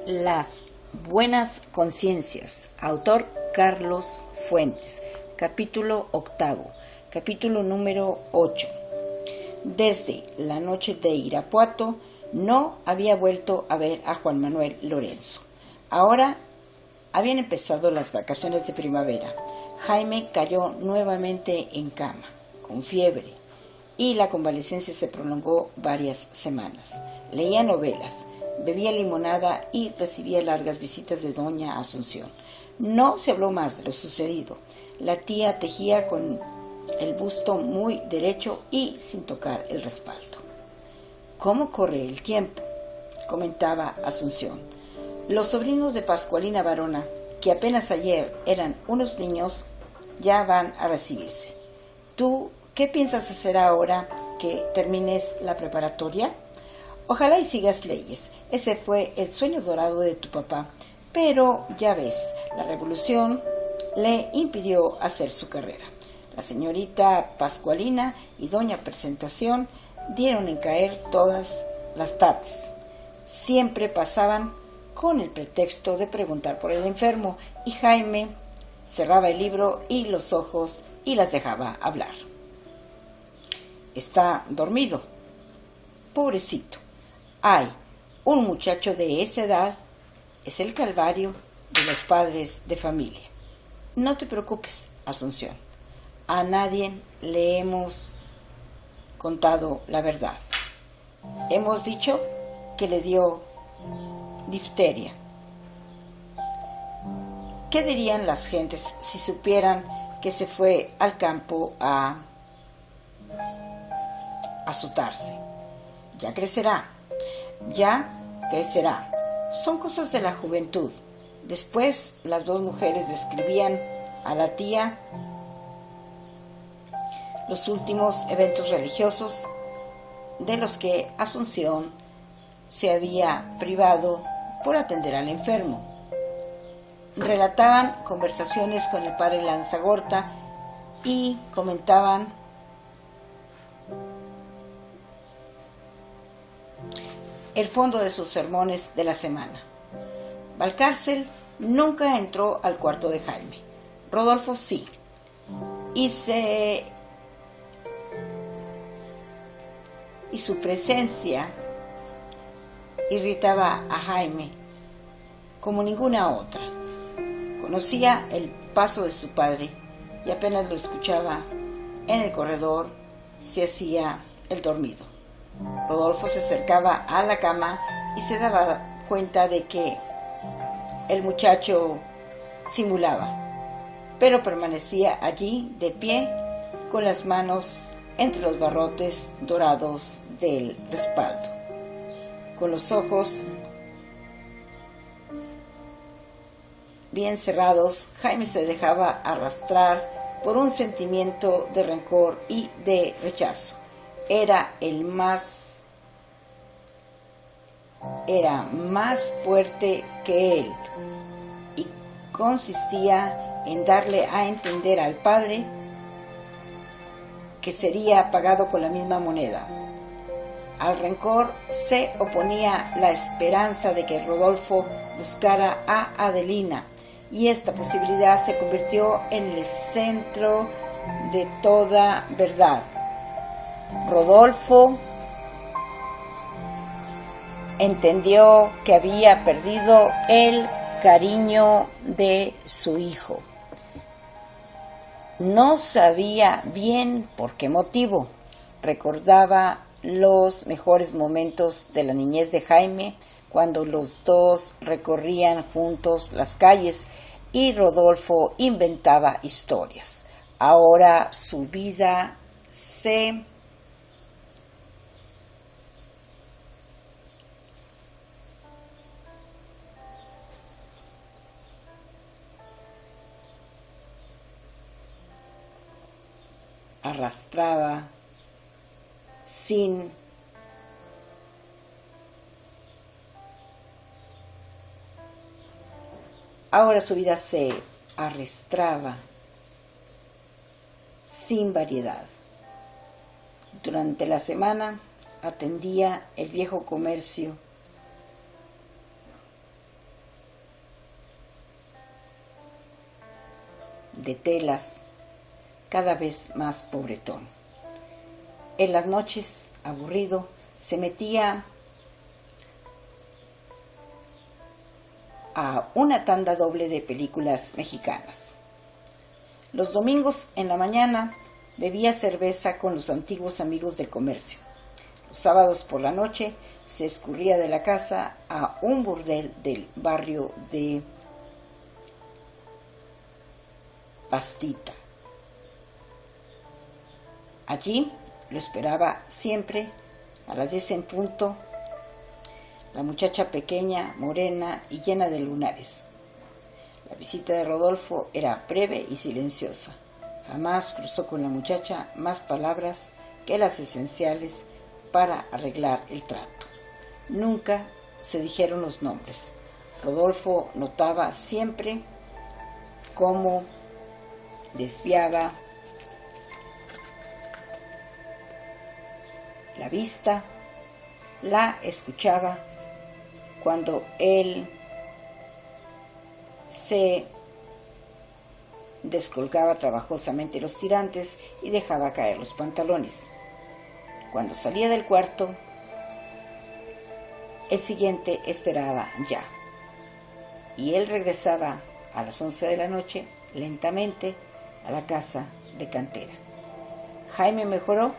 Las buenas conciencias, autor Carlos Fuentes, capítulo 8, capítulo número 8. Desde la noche de Irapuato no había vuelto a ver a Juan Manuel Lorenzo. Ahora habían empezado las vacaciones de primavera. Jaime cayó nuevamente en cama, con fiebre, y la convalecencia se prolongó varias semanas. Leía novelas, bebía limonada y recibía largas visitas de doña Asunción. No se habló más de lo sucedido. La tía tejía con el busto muy derecho y sin tocar el respaldo. ¿Cómo corre el tiempo?, comentaba Asunción. Los sobrinos de Pascualina Varona, que apenas ayer eran unos niños, ya van a recibirse. ¿Tú qué piensas hacer ahora que termines la preparatoria? Ojalá y sigas leyes. Ese fue el sueño dorado de tu papá. Pero ya ves, la revolución le impidió hacer su carrera. La señorita Pascualina y doña Presentación dieron en caer todas las tardes. Siempre pasaban con el pretexto de preguntar por el enfermo, y Jaime cerraba el libro y los ojos y las dejaba hablar. Está dormido. Pobrecito. Ay, un muchacho de esa edad es el calvario de los padres de familia. No te preocupes, Asunción. A nadie le hemos contado la verdad. Hemos dicho que le dio difteria. ¿Qué dirían las gentes si supieran que se fue al campo a azotarse? Ya crecerá. Son cosas de la juventud. Después las dos mujeres describían a la tía los últimos eventos religiosos de los que Asunción se había privado por atender al enfermo. Relataban conversaciones con el padre Lanzagorta y comentaban el fondo de sus sermones de la semana. Valcárcel nunca entró al cuarto de Jaime. Rodolfo sí. Y su presencia irritaba a Jaime como ninguna otra. Conocía el paso de su padre y apenas lo escuchaba en el corredor se hacía el dormido. Rodolfo se acercaba a la cama y se daba cuenta de que el muchacho simulaba, pero permanecía allí de pie con las manos entre los barrotes dorados del respaldo. Con los ojos bien cerrados, Jaime se dejaba arrastrar por un sentimiento de rencor y de rechazo. Era más fuerte que él y consistía en darle a entender al padre que sería pagado con la misma moneda. Al rencor se oponía la esperanza de que Rodolfo buscara a Adelina, y esta posibilidad se convirtió en el centro de toda verdad. Rodolfo entendió que había perdido el cariño de su hijo. No sabía bien por qué motivo. Recordaba los mejores momentos de la niñez de Jaime, cuando los dos recorrían juntos las calles y Rodolfo inventaba historias. Ahora su vida se arrastraba sin Ahora su vida se arrastraba sin variedad. Durante la semana atendía el viejo comercio de telas, cada vez más pobretón. En las noches, aburrido, se metía a una tanda doble de películas mexicanas. Los domingos en la mañana bebía cerveza con los antiguos amigos del comercio. Los sábados por la noche se escurría de la casa a un burdel del barrio de Pastita. Allí lo esperaba siempre a las 10 en punto la muchacha pequeña, morena y llena de lunares. La visita de Rodolfo era breve y silenciosa. Jamás cruzó con la muchacha más palabras que las esenciales para arreglar el trato. Nunca se dijeron los nombres. Rodolfo notaba siempre cómo desviaba la vista, la escuchaba cuando él se descolgaba trabajosamente los tirantes y dejaba caer los pantalones. Cuando salía del cuarto, el siguiente esperaba ya, y él regresaba a las 11 de la noche, lentamente, a la casa de cantera. Jaime mejoró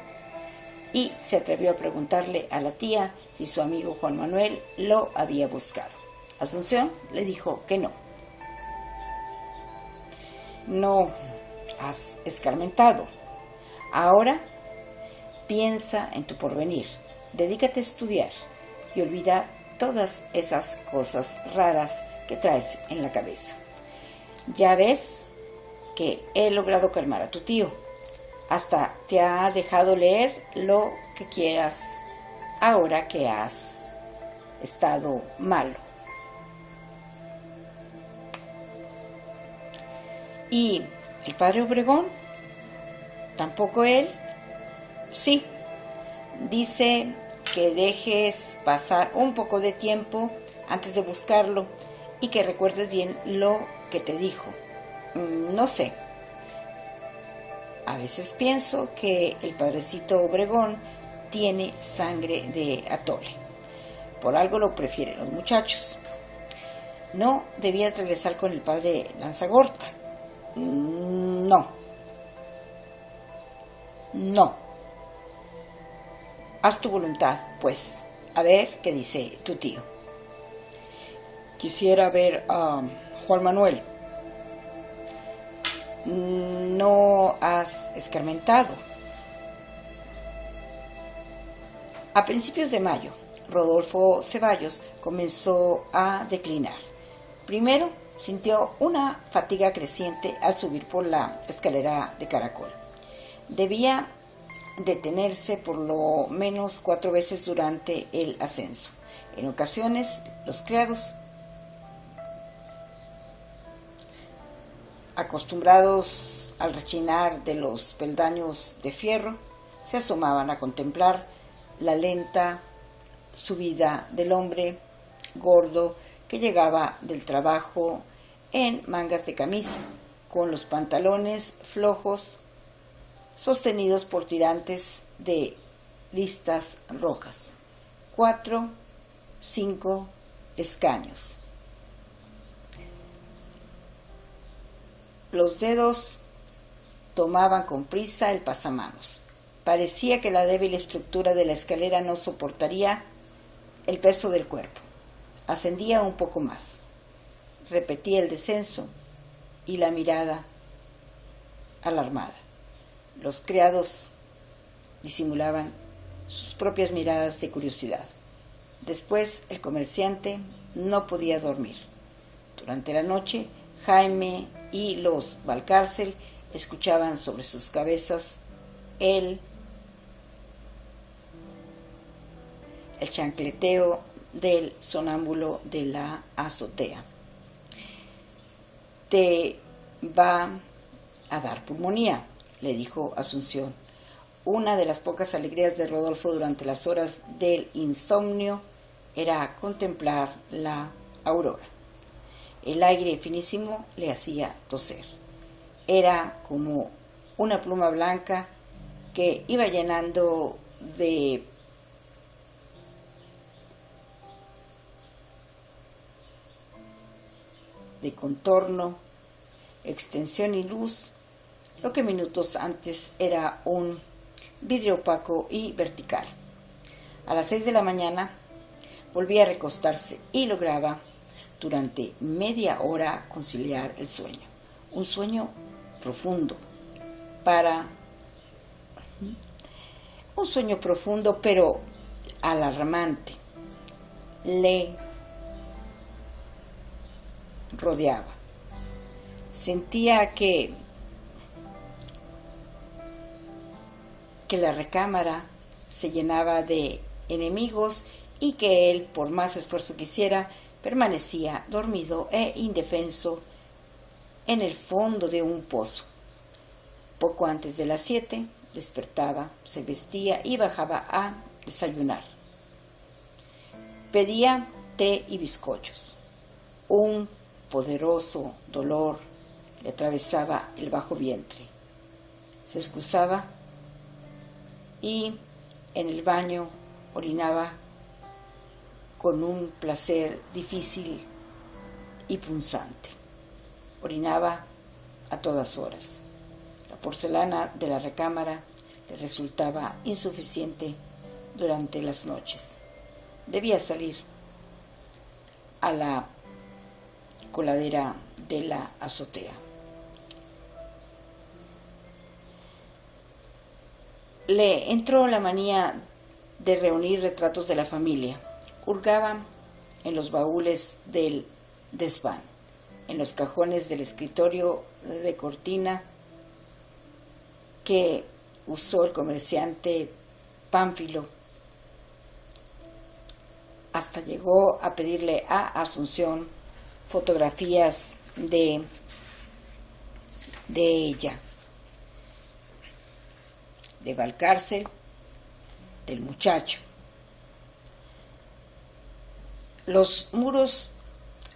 y se atrevió a preguntarle a la tía si su amigo Juan Manuel lo había buscado. Asunción le dijo que no. No has escarmentado. Ahora piensa en tu porvenir, dedícate a estudiar y olvida todas esas cosas raras que traes en la cabeza. Ya ves que he logrado calmar a tu tío. Hasta te ha dejado leer lo que quieras ahora que has estado malo. ¿Y el padre Obregón? ¿Tampoco él? Sí, dice que dejes pasar un poco de tiempo antes de buscarlo y que recuerdes bien lo que te dijo. No sé. A veces pienso que el padrecito Obregón tiene sangre de atole. Por algo lo prefieren los muchachos. No debías regresar con el padre Lanzagorta. No. Haz tu voluntad, pues. A ver qué dice tu tío. Quisiera ver a Juan Manuel. No has escarmentado. A principios de mayo, Rodolfo Ceballos comenzó a declinar. Primero sintió una fatiga creciente al subir por la escalera de caracol. Debía detenerse por lo menos 4 veces durante el ascenso. En ocasiones, los criados, acostumbrados al rechinar de los peldaños de fierro, se asomaban a contemplar la lenta subida del hombre gordo que llegaba del trabajo en mangas de camisa, con los pantalones flojos sostenidos por tirantes de listas rojas. 4, 5 escaños. Los dedos tomaban con prisa el pasamanos. Parecía que la débil estructura de la escalera no soportaría el peso del cuerpo. Ascendía un poco más. Repetía el descenso y la mirada alarmada. Los criados disimulaban sus propias miradas de curiosidad. Después el comerciante no podía dormir. Durante la noche, Jaime y los Valcárcel escuchaban sobre sus cabezas el chancleteo del sonámbulo de la azotea. te va a dar pulmonía, le dijo Asunción. Una de las pocas alegrías de Rodolfo durante las horas del insomnio era contemplar la aurora. El aire finísimo le hacía toser. Era como una pluma blanca que iba llenando de contorno, extensión y luz, lo que minutos antes era un vidrio opaco y vertical. A las 6 de la mañana volvía a recostarse y lograba durante media hora conciliar el sueño. Un sueño profundo, pero alarmante. Le rodeaba. Sentía que la recámara se llenaba de enemigos y que él, por más esfuerzo que hiciera, permanecía dormido e indefenso en el fondo de un pozo. Poco antes de las 7 despertaba, se vestía y bajaba a desayunar. Pedía té y bizcochos. Un poderoso dolor le atravesaba el bajo vientre. Se excusaba y en el baño orinaba con un placer difícil y punzante. Orinaba a todas horas. La porcelana de la recámara le resultaba insuficiente durante las noches. Debía salir a la coladera de la azotea. Le entró la manía de reunir retratos de la familia. Hurgaba en los baúles del desván, en los cajones del escritorio de cortina que usó el comerciante Pánfilo. Hasta llegó a pedirle a Asunción fotografías de ella, de Valcárcel, del muchacho. Los muros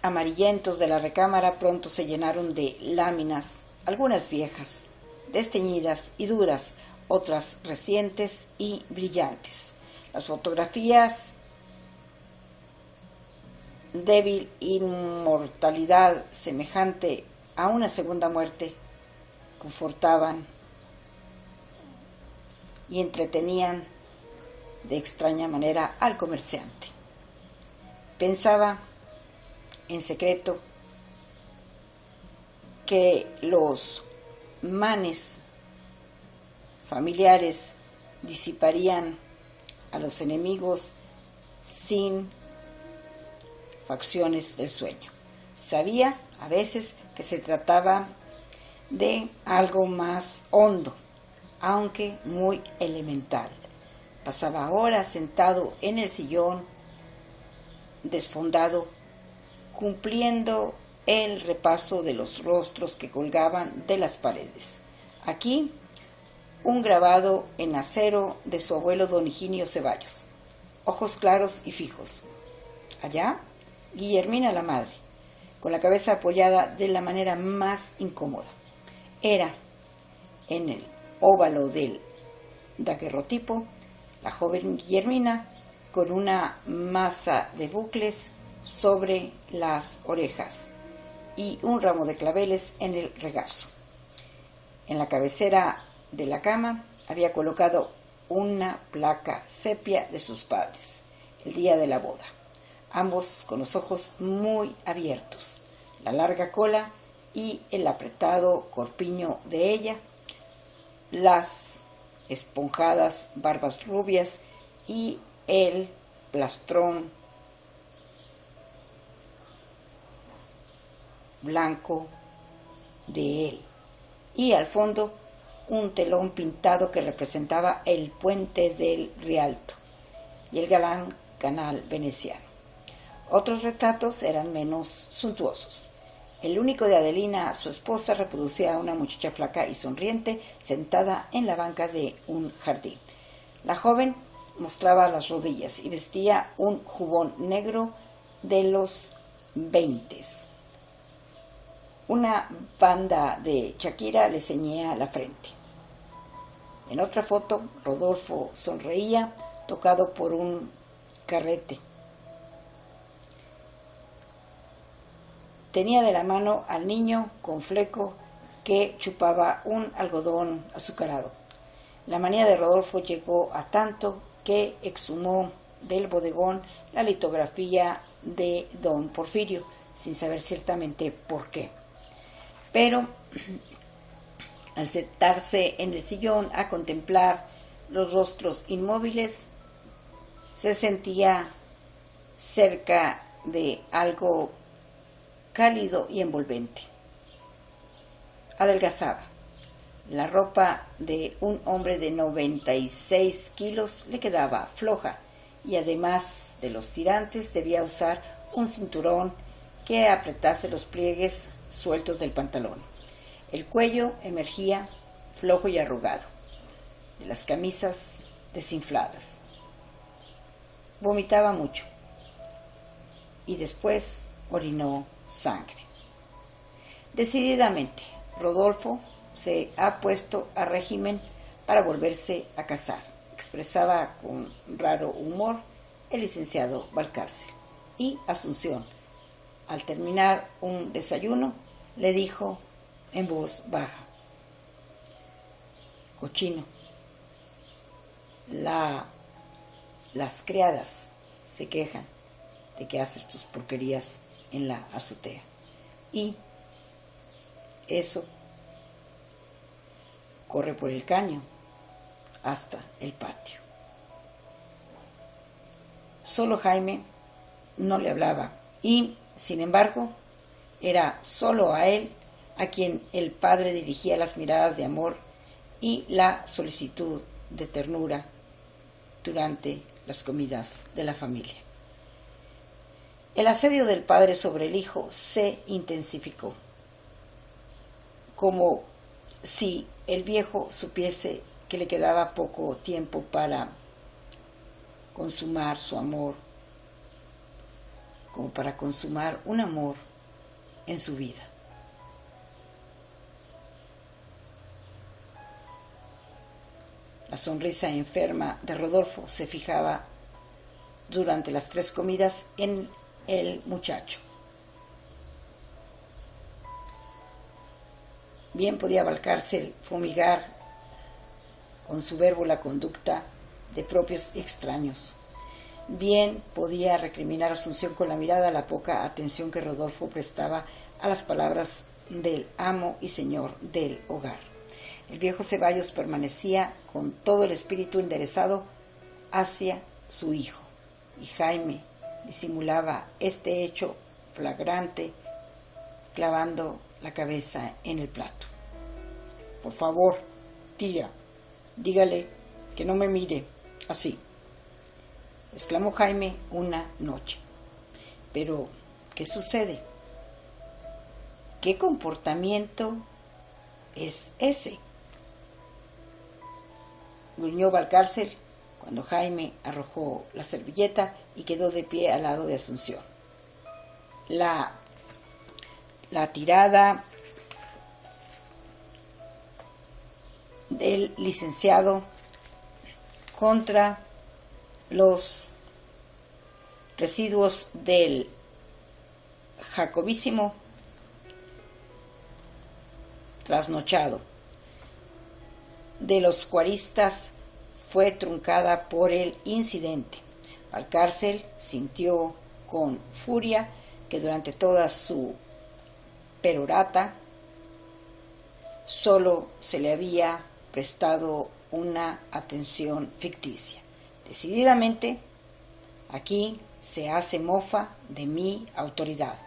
amarillentos de la recámara pronto se llenaron de láminas, algunas viejas, desteñidas y duras, otras recientes y brillantes. Las fotografías, débil inmortalidad semejante a una segunda muerte, confortaban y entretenían de extraña manera al comerciante. Pensaba en secreto que los manes familiares disiparían a los enemigos sin facciones del sueño. Sabía a veces que se trataba de algo más hondo, aunque muy elemental. Pasaba horas sentado en el sillón desfondado, cumpliendo el repaso de los rostros que colgaban de las paredes. Aquí, un grabado en acero de su abuelo don Higinio Ceballos, ojos claros y fijos. Allá, Guillermina la madre, con la cabeza apoyada de la manera más incómoda. Era, en el óvalo del daguerrotipo, la joven Guillermina con una masa de bucles sobre las orejas y un ramo de claveles en el regazo. En la cabecera de la cama había colocado una placa sepia de sus padres, el día de la boda, ambos con los ojos muy abiertos, la larga cola y el apretado corpiño de ella, las esponjadas barbas rubias y el plastrón blanco de él, y al fondo un telón pintado que representaba el puente del Rialto y el galán canal veneciano. Otros retratos eran menos suntuosos. El único de Adelina, su esposa, reproducía a una muchacha flaca y sonriente sentada en la banca de un jardín. La joven mostraba las rodillas y vestía un jubón negro de los 20. Una banda de Shakira le ceñía la frente. En otra foto, Rodolfo sonreía, tocado por un carrete. Tenía de la mano al niño con fleco que chupaba un algodón azucarado. La manía de Rodolfo llegó a tanto que exhumó del bodegón la litografía de don Porfirio, sin saber ciertamente por qué. Pero al sentarse en el sillón a contemplar los rostros inmóviles, se sentía cerca de algo cálido y envolvente. Adelgazaba. La ropa de un hombre de 96 kilos le quedaba floja y además de los tirantes debía usar un cinturón que apretase los pliegues sueltos del pantalón. El cuello emergía flojo y arrugado de las camisas desinfladas. Vomitaba mucho y después orinó sangre. Decididamente, Rodolfo se ha puesto a régimen para volverse a casar, expresaba con raro humor el licenciado Valcárcel. Y Asunción, al terminar un desayuno, le dijo en voz baja: cochino, las criadas se quejan de que haces tus porquerías en la azotea. Y eso corre por el caño hasta el patio. Solo Jaime no le hablaba y, sin embargo, era solo a él a quien el padre dirigía las miradas de amor y la solicitud de ternura durante las comidas de la familia. El asedio del padre sobre el hijo se intensificó, como si el viejo supiese que le quedaba poco tiempo para consumar su amor, como para consumar un amor en su vida. La sonrisa enferma de Rodolfo se fijaba durante las 3 comidas en el muchacho. Bien podía Valcárcel fumigar con su verbo la conducta de propios extraños. Bien podía recriminar a Asunción con la mirada la poca atención que Rodolfo prestaba a las palabras del amo y señor del hogar. El viejo Ceballos permanecía con todo el espíritu enderezado hacia su hijo, y Jaime disimulaba este hecho flagrante clavando la cabeza en el plato. Por favor, tía, dígale que no me mire así, exclamó Jaime una noche. Pero, ¿qué sucede? ¿Qué comportamiento es ese?, gruñó Valcárcel cuando Jaime arrojó la servilleta y quedó de pie al lado de Asunción. La tirada del licenciado contra los residuos del jacobísimo trasnochado de los cuaristas fue truncada por el incidente. Valcárcel sintió con furia que durante toda su perorata solo se le había prestado una atención ficticia. Decididamente, aquí se hace mofa de mi autoridad.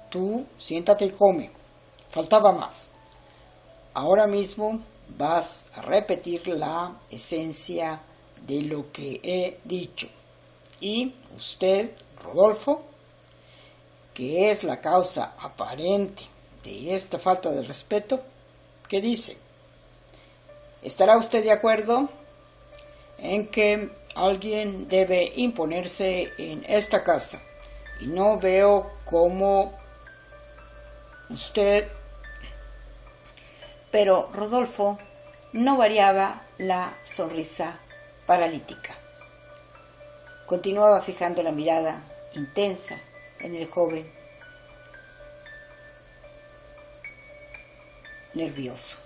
Tú siéntate y come. Faltaba más. Ahora mismo vas a repetir la esencia de lo que he dicho. Y usted, Rodolfo, que es la causa aparente de esta falta de respeto, ¿qué dice? ¿Estará usted de acuerdo en que alguien debe imponerse en esta casa? Y no veo cómo usted... Pero Rodolfo no variaba la sonrisa paralítica. Continuaba fijando la mirada intensa en el joven, nervioso.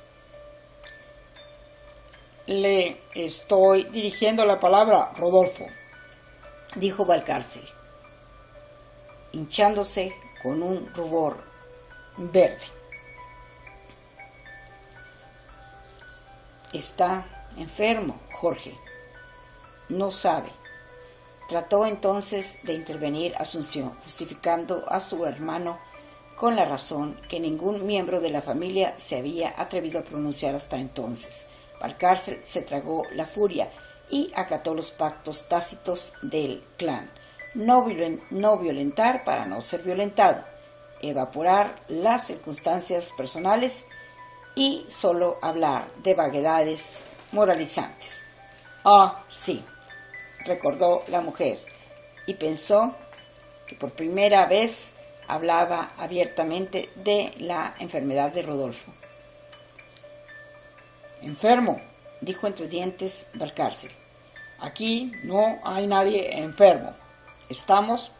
Le estoy dirigiendo la palabra, Rodolfo, dijo Valcárcel, hinchándose con un rubor verde. Está enfermo, Jorge. No sabe. Trató entonces de intervenir Asunción, justificando a su hermano con la razón que ningún miembro de la familia se había atrevido a pronunciar hasta entonces. Valcárcel se tragó la furia y acató los pactos tácitos del clan. No violentar para no ser violentado, evaporar las circunstancias personales y solo hablar de vaguedades moralizantes. Ah, sí, recordó la mujer, y pensó que por primera vez hablaba abiertamente de la enfermedad de Rodolfo. Enfermo, dijo entre dientes Valcárcel. Aquí no hay nadie enfermo. Estamos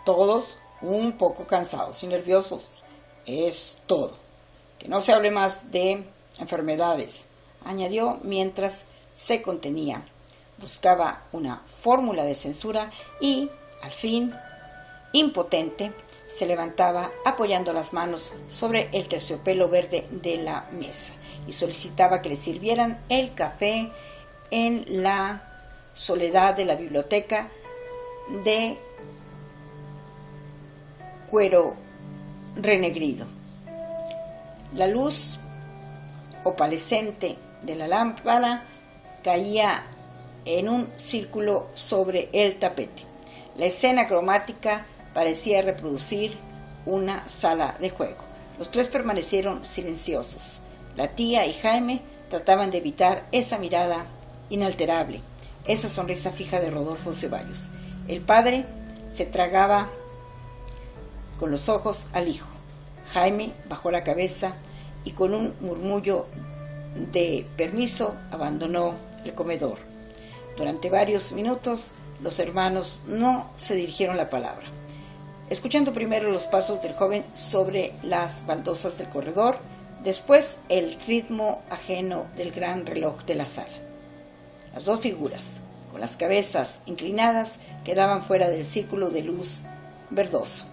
todos un poco cansados y nerviosos. Es todo. Que no se hable más de enfermedades, añadió mientras se contenía. Buscaba una fórmula de censura y, al fin, impotente, se levantaba apoyando las manos sobre el terciopelo verde de la mesa y solicitaba que le sirvieran el café en la soledad de la biblioteca de cuero renegrido. La luz opalescente de la lámpara caía en un círculo sobre el tapete. La escena cromática parecía reproducir una sala de juego. Los tres permanecieron silenciosos. La tía y Jaime trataban de evitar esa mirada inalterable, esa sonrisa fija de Rodolfo Ceballos. El padre se tragaba con los ojos al hijo. Jaime bajó la cabeza y con un murmullo de permiso abandonó el comedor. Durante varios minutos los hermanos no se dirigieron la palabra, escuchando primero los pasos del joven sobre las baldosas del corredor, después el ritmo ajeno del gran reloj de la sala. Las dos figuras, con las cabezas inclinadas, quedaban fuera del círculo de luz verdosa.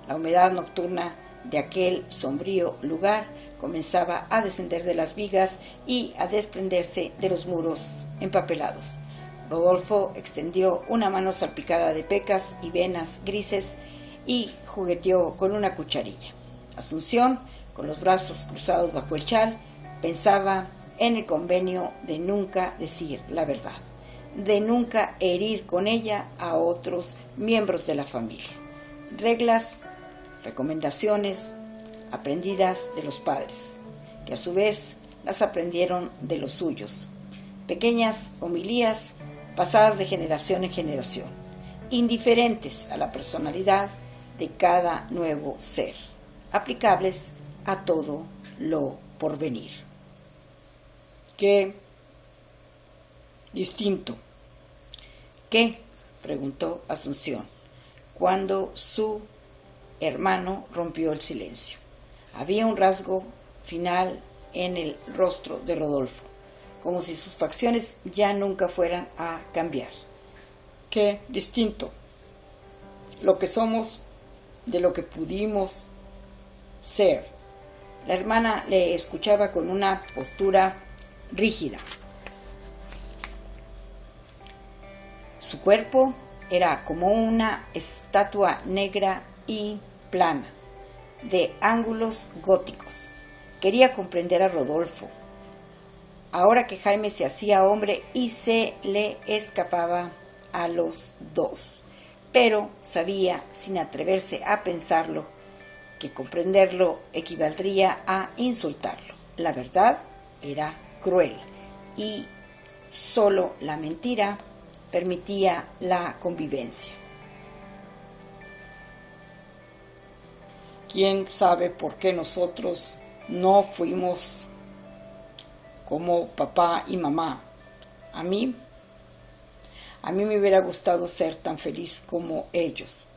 La humedad nocturna de aquel sombrío lugar comenzaba a descender de las vigas y a desprenderse de los muros empapelados. Rodolfo extendió una mano salpicada de pecas y venas grises y jugueteó con una cucharilla. Asunción, con los brazos cruzados bajo el chal, pensaba en el convenio de nunca decir la verdad, de nunca herir con ella a otros miembros de la familia. Reglas, recomendaciones aprendidas de los padres, que a su vez las aprendieron de los suyos. Pequeñas homilías pasadas de generación en generación, indiferentes a la personalidad de cada nuevo ser, aplicables a todo lo porvenir. ¿Qué distinto? ¿Qué? Preguntó Asunción, cuando su hermano rompió el silencio. Había un rasgo final en el rostro de Rodolfo, como si sus facciones ya nunca fueran a cambiar. ¿Qué distinto? Lo que somos de lo que pudimos ser. La hermana le escuchaba con una postura rígida. Su cuerpo era como una estatua negra y plana, de ángulos góticos. Quería comprender a Rodolfo, ahora que Jaime se hacía hombre y se le escapaba a los dos. pero sabía, sin atreverse a pensarlo, que comprenderlo equivaldría a insultarlo. La verdad era cruel y solo la mentira permitía la convivencia. ¿Quién sabe por qué nosotros no fuimos como papá y mamá? A mí me hubiera gustado ser tan feliz como ellos,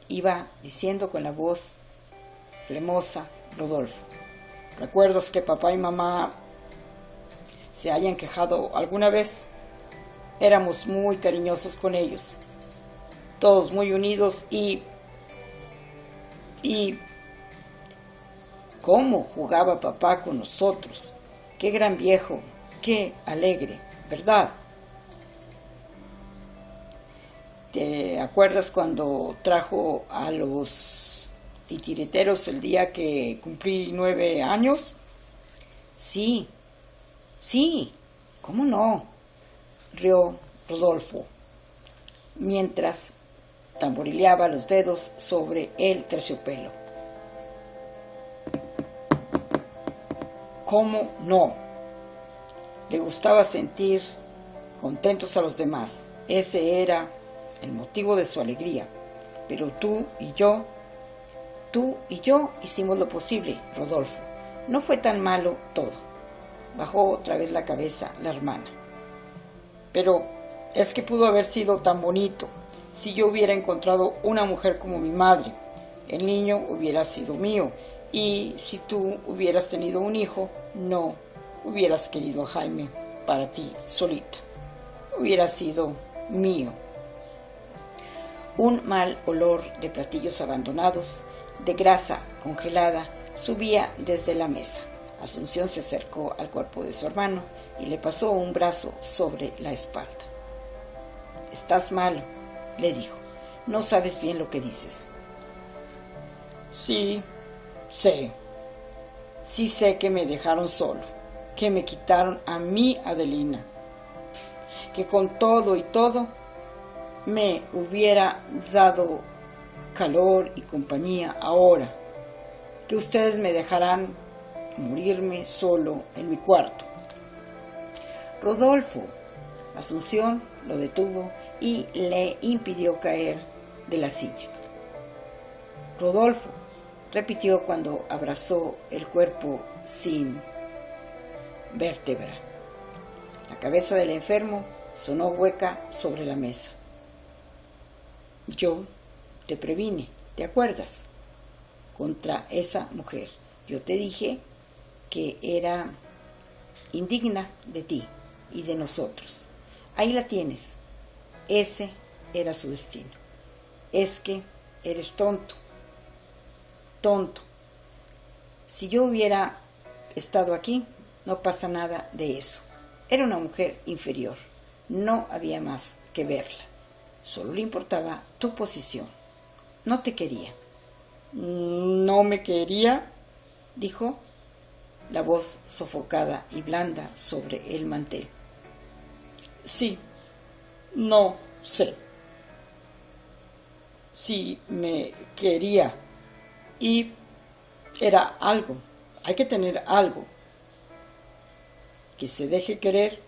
iba diciendo con la voz flemosa Rodolfo. ¿Recuerdas que papá y mamá se hayan quejado alguna vez? Éramos muy cariñosos con ellos, todos muy unidos y cómo jugaba papá con nosotros. Qué gran viejo, qué alegre, ¿verdad? ¿Te acuerdas cuando trajo a los titiriteros el día que cumplí 9 años? Sí, ¿cómo no? Rió Rodolfo, mientras tamborileaba los dedos sobre el terciopelo. ¿Cómo no? Le gustaba sentir contentos a los demás. Ese era el motivo de su alegría. Pero tú y yo hicimos lo posible, Rodolfo. No fue tan malo todo. Bajó otra vez la cabeza la hermana. Pero es que pudo haber sido tan bonito si yo hubiera encontrado una mujer como mi madre. El niño hubiera sido mío. Y si tú hubieras tenido un hijo, no hubieras querido a Jaime para ti solita. Hubiera sido mío. Un mal olor de platillos abandonados, de grasa congelada, subía desde la mesa. Asunción se acercó al cuerpo de su hermano y le pasó un brazo sobre la espalda. «Estás malo», le dijo. «No sabes bien lo que dices». Sí sé que me dejaron solo, que me quitaron a mí, Adelina, que con todo y todo me hubiera dado calor y compañía ahora, que ustedes me dejarán morirme solo en mi cuarto. Rodolfo, Asunción lo detuvo y le impidió caer de la silla. Rodolfo, repitió cuando abrazó el cuerpo sin vértebra. La cabeza del enfermo sonó hueca sobre la mesa. Yo te previne, ¿te acuerdas? Contra esa mujer. Yo te dije que era indigna de ti y de nosotros. Ahí la tienes. Ese era su destino. Es que eres tonto. Si yo hubiera estado aquí, no pasa nada de eso. Era una mujer inferior. No había más que verla. Solo le importaba tu posición. No te quería. ¿No me quería?, dijo, la voz sofocada y blanda sobre el mantel. Sí, no sé. Sí me quería. Y era algo, hay que tener algo que se deje querer,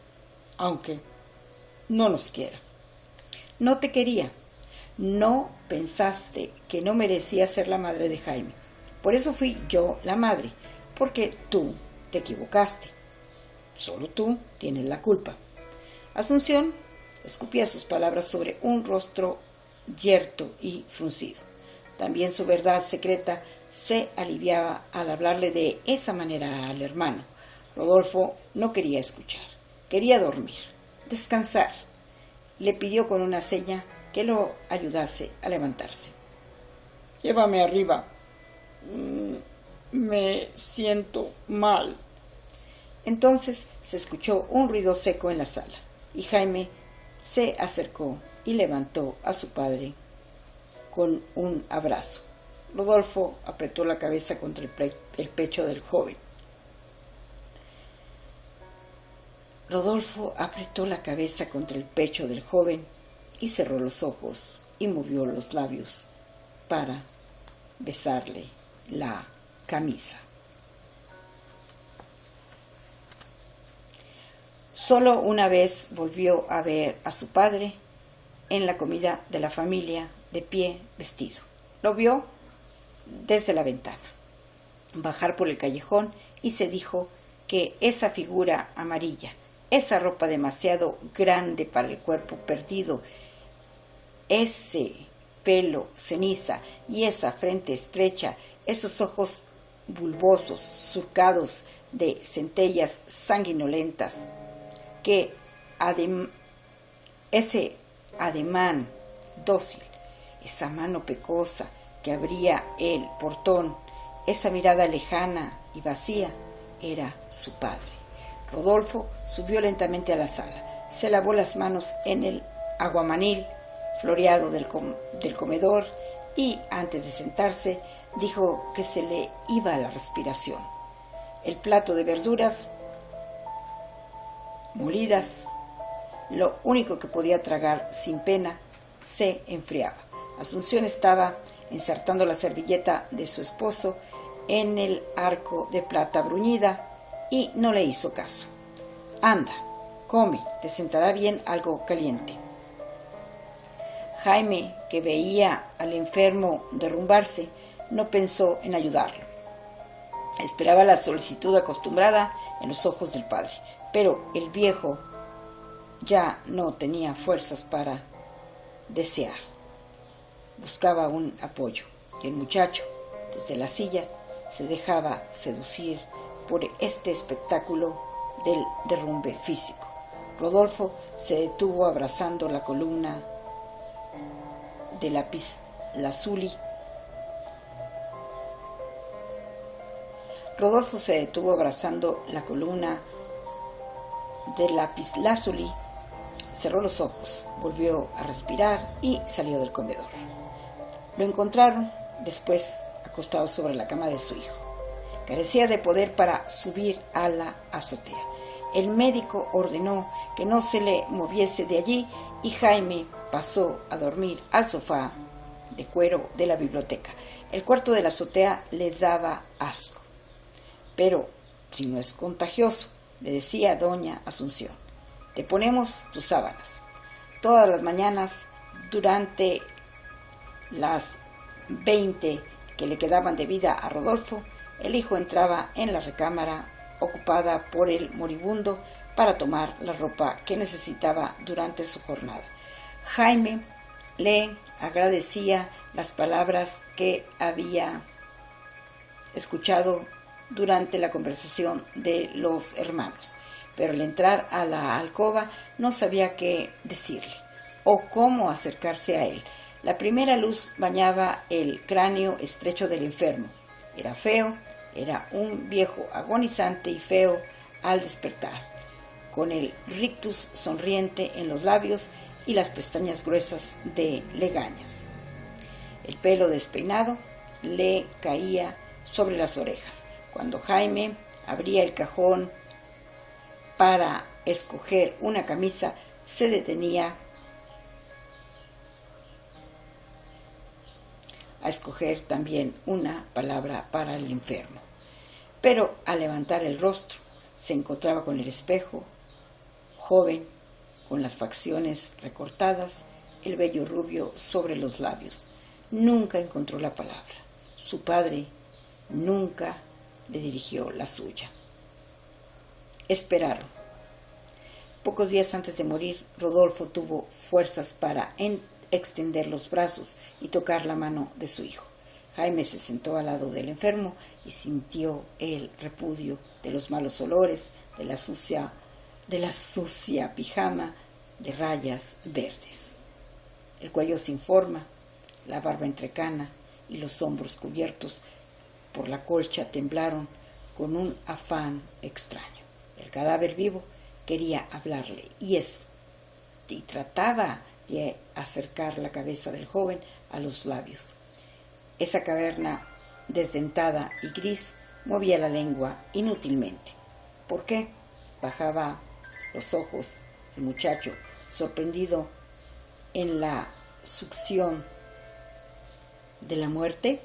aunque no nos quiera. No te quería, no pensaste que no merecía ser la madre de Jaime. Por eso fui yo la madre, porque tú te equivocaste. Solo tú tienes la culpa. Asunción escupía sus palabras sobre un rostro yerto y fruncido. También su verdad secreta se aliviaba al hablarle de esa manera al hermano. Rodolfo no quería escuchar, quería dormir, descansar. Le pidió con una seña que lo ayudase a levantarse. Llévame arriba. Me siento mal. Entonces se escuchó un ruido seco en la sala y Jaime se acercó y levantó a su padre con un abrazo. Rodolfo apretó la cabeza contra el pecho del joven. Rodolfo apretó la cabeza contra el pecho del joven y cerró los ojos y movió los labios para besarle la camisa. Solo una vez volvió a ver a su padre en la comida de la familia, de pie, vestido. Lo vio desde la ventana bajar por el callejón y se dijo que esa figura amarilla, esa ropa demasiado grande para el cuerpo perdido, ese pelo ceniza y esa frente estrecha, esos ojos bulbosos surcados de centellas sanguinolentas, que ese ademán dócil, esa mano pecosa que abría el portón, esa mirada lejana y vacía, era su padre. Rodolfo subió lentamente a la sala, se lavó las manos en el aguamanil floreado del comedor y, antes de sentarse, dijo que se le iba la respiración. El plato de verduras molidas, lo único que podía tragar sin pena, se enfriaba. Asunción estaba ensartando la servilleta de su esposo en el arco de plata bruñida y no le hizo caso. Anda, come, te sentará bien algo caliente. Jaime, que veía al enfermo derrumbarse, no pensó en ayudarlo. Esperaba la solicitud acostumbrada en los ojos del padre, pero el viejo ya no tenía fuerzas para desear. Buscaba un apoyo y el muchacho, desde la silla, se dejaba seducir por este espectáculo del derrumbe físico. Rodolfo se detuvo abrazando la columna de lapislázuli. Rodolfo se detuvo abrazando la columna de lapislázuli, cerró los ojos, volvió a respirar y salió del comedor. Lo encontraron después acostado sobre la cama de su hijo. Carecía de poder para subir a la azotea. El médico ordenó que no se le moviese de allí y Jaime pasó a dormir al sofá de cuero de la biblioteca. El cuarto de la azotea le daba asco. Pero si no es contagioso, le decía doña Asunción, te ponemos tus sábanas. Todas las mañanas, durante las 20 que le quedaban de vida a Rodolfo, el hijo entraba en la recámara ocupada por el moribundo para tomar la ropa que necesitaba durante su jornada. Jaime le agradecía las palabras que había escuchado durante la conversación de los hermanos, pero al entrar a la alcoba no sabía qué decirle o cómo acercarse a él. La primera luz bañaba el cráneo estrecho del enfermo. Era feo, era un viejo agonizante y feo al despertar, con el rictus sonriente en los labios y las pestañas gruesas de legañas. El pelo despeinado le caía sobre las orejas. Cuando Jaime abría el cajón para escoger una camisa, se detenía a escoger también una palabra para el enfermo. Pero al levantar el rostro, se encontraba con el espejo, joven, con las facciones recortadas, el vello rubio sobre los labios. Nunca encontró la palabra. Su padre nunca le dirigió la suya. Esperaron. Pocos días antes de morir, Rodolfo tuvo fuerzas para extender los brazos y tocar la mano de su hijo. Jaime se sentó al lado del enfermo y sintió el repudio de los malos olores, de la sucia pijama de rayas verdes. El cuello sin forma, la barba entrecana y los hombros cubiertos por la colcha temblaron con un afán extraño. El cadáver vivo quería hablarle y trataba de acercar la cabeza del joven a los labios. Esa caverna desdentada y gris movía la lengua inútilmente. ¿Por qué? Bajaba los ojos el muchacho, sorprendido en la succión de la muerte?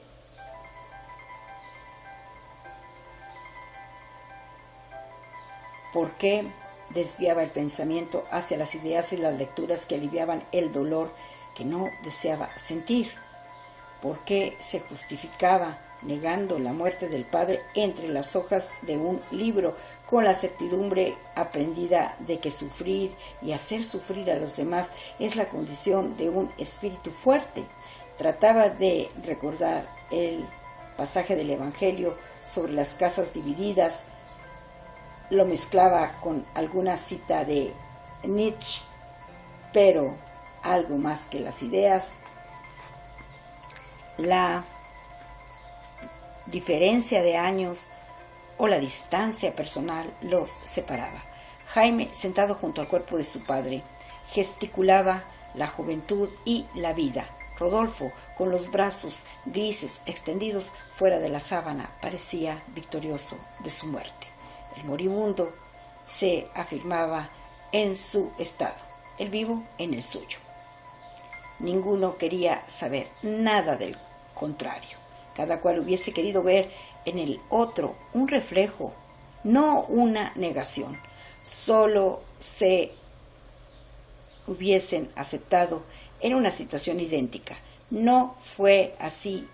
¿Por qué desviaba el pensamiento hacia las ideas y las lecturas que aliviaban el dolor que no deseaba sentir? ¿Por qué se justificaba negando la muerte del padre entre las hojas de un libro con la certidumbre aprendida de que sufrir y hacer sufrir a los demás es la condición de un espíritu fuerte? Trataba de recordar el pasaje del Evangelio sobre las casas divididas, lo mezclaba con alguna cita de Nietzsche, pero algo más que las ideas, la diferencia de años o la distancia personal los separaba. Jaime, sentado junto al cuerpo de su padre, gesticulaba la juventud y la vida. Rodolfo, con los brazos grises extendidos fuera de la sábana, parecía victorioso de su muerte. El moribundo se afirmaba en su estado, el vivo en el suyo. Ninguno quería saber nada del contrario. Cada cual hubiese querido ver en el otro un reflejo, no una negación. Solo se hubiesen aceptado en una situación idéntica. No fue así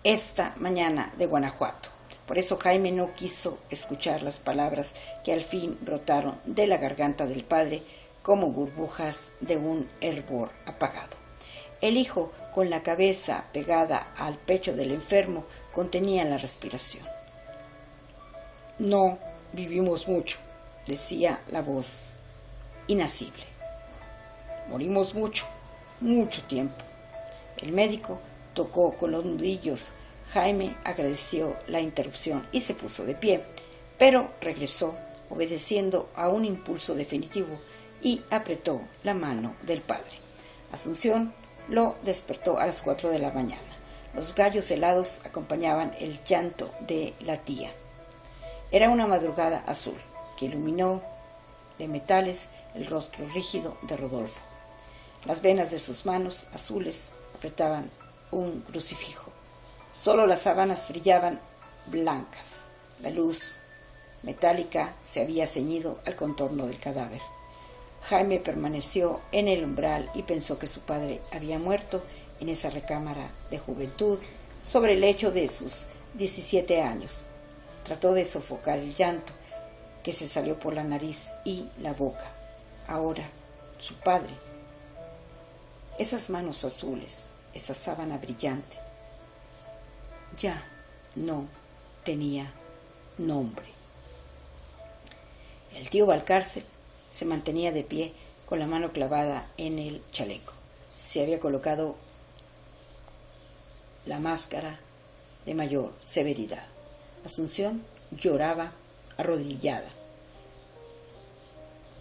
esta mañana de Guanajuato. Por eso Jaime no quiso escuchar las palabras que al fin brotaron de la garganta del padre como burbujas de un hervor apagado. El hijo, con la cabeza pegada al pecho del enfermo, contenía la respiración. No vivimos mucho, decía la voz inacible. Morimos mucho, mucho tiempo. El médico tocó con los nudillos. Jaime agradeció la interrupción y se puso de pie, pero regresó, obedeciendo a un impulso definitivo, y apretó la mano del padre. Asunción lo despertó a las 4 de la mañana. Los gallos helados acompañaban el llanto de la tía. Era una madrugada azul que iluminó de metales el rostro rígido de Rodolfo. Las venas de sus manos azules apretaban un crucifijo. Solo las sábanas brillaban blancas. La luz metálica se había ceñido al contorno del cadáver. Jaime permaneció en el umbral y pensó que su padre había muerto en esa recámara de juventud sobre el lecho de sus 17 años. Trató de sofocar el llanto que se salió por la nariz y la boca. Ahora, su padre, esas manos azules, esa sábana brillante, ya no tenía nombre. El tío Valcárcel se mantenía de pie con la mano clavada en el chaleco. Se había colocado la máscara de mayor severidad. Asunción lloraba arrodillada.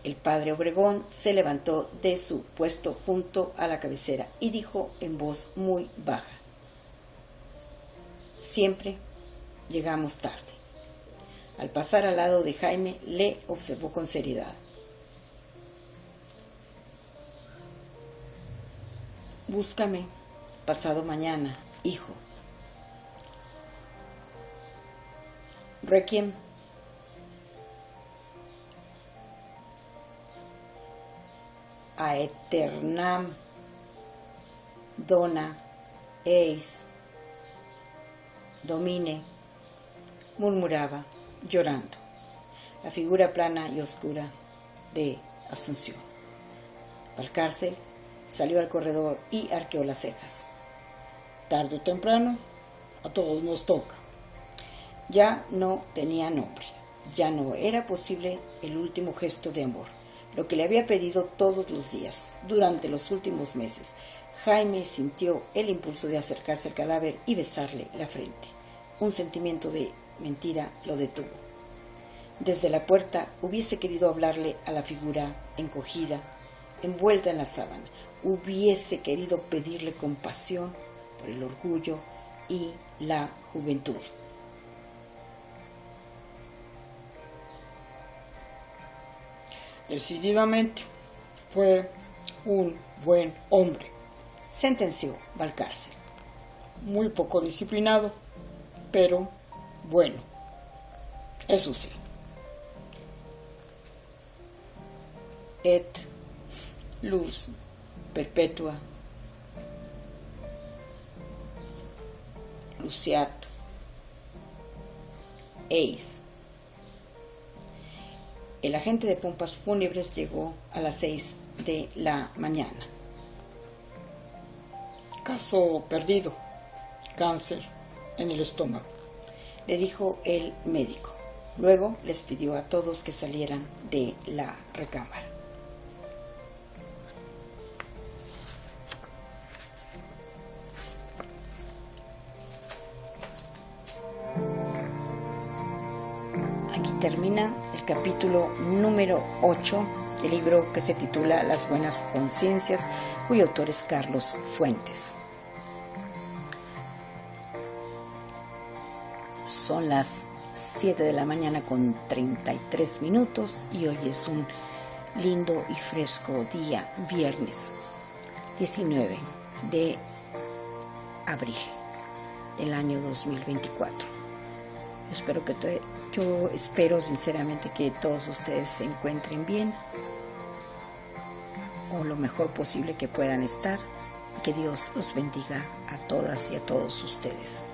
El padre Obregón se levantó de su puesto junto a la cabecera y dijo en voz muy baja: siempre llegamos tarde. Al pasar al lado de Jaime, le observó con seriedad. Búscame pasado mañana, hijo. Requiem aeternam dona eis domine, murmuraba, llorando, la figura plana y oscura de Asunción. Valcárcel salió al corredor y arqueó las cejas. Tarde o temprano, a todos nos toca. Ya no tenía nombre, ya no era posible el último gesto de amor, lo que le había pedido todos los días, durante los últimos meses. Jaime sintió el impulso de acercarse al cadáver y besarle la frente. Un sentimiento de mentira lo detuvo. Desde la puerta hubiese querido hablarle a la figura encogida, envuelta en la sábana. Hubiese querido pedirle compasión por el orgullo y la juventud. Decididamente fue un buen hombre, sentenció Valcárcel. Muy poco disciplinado, pero bueno, eso sí. Et luz perpetua luceat eis. El agente de pompas fúnebres llegó a las 6 de la mañana. Caso perdido. Cáncer en el estómago, le dijo el médico. Luego les pidió a todos que salieran de la recámara. Aquí termina el capítulo número 8 del libro que se titula Las Buenas Conciencias, cuyo autor es Carlos Fuentes. Son las 7 de la mañana con 33 minutos y hoy es un lindo y fresco día, viernes 19 de abril del año 2024. Yo espero sinceramente que todos ustedes se encuentren bien o lo mejor posible que puedan estar y que Dios los bendiga a todas y a todos ustedes.